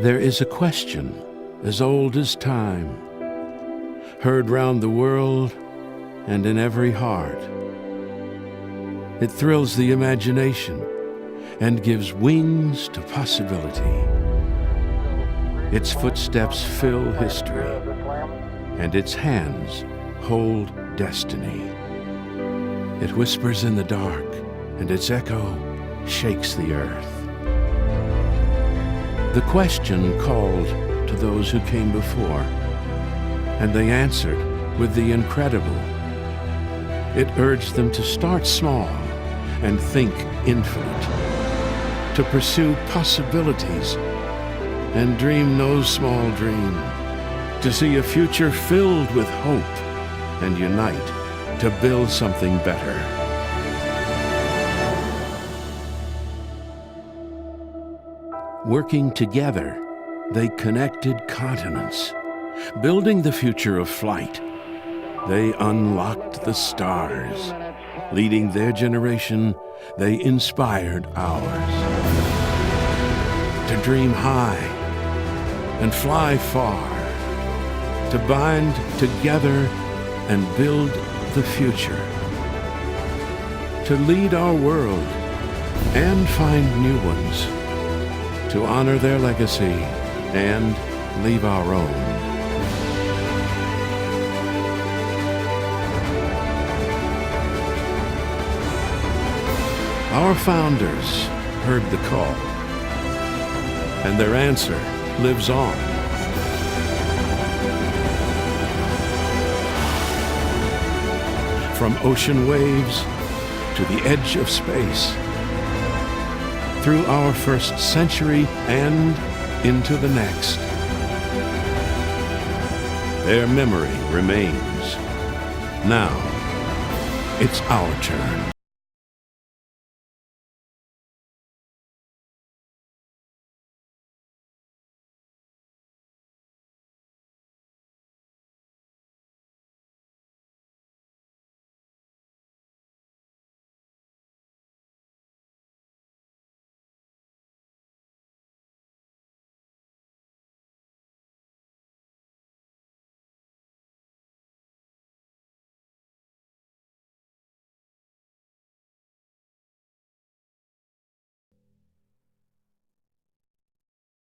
There is a question as old as time, heard round the world and in every heart. It thrills the imagination and gives wings to possibility. Its footsteps fill history, and its hands hold destiny. It whispers in the dark, and its echo shakes the earth. The question called to those who came before, and they answered with the incredible. It urged them to start small and think infinite, to pursue possibilities and dream no small dream, to see a future filled with hope and unite to build something better. Working together, they connected continents. Building the future of flight, they unlocked the stars. Leading their generation, they inspired ours. To dream high and fly far, to bind together and build the future. To lead our world and find new ones. To honor their legacy and leave our own. Our founders heard the call, and their answer lives on. From ocean waves to the edge of space, through our first century and into the next. Their memory remains. Now, it's our turn.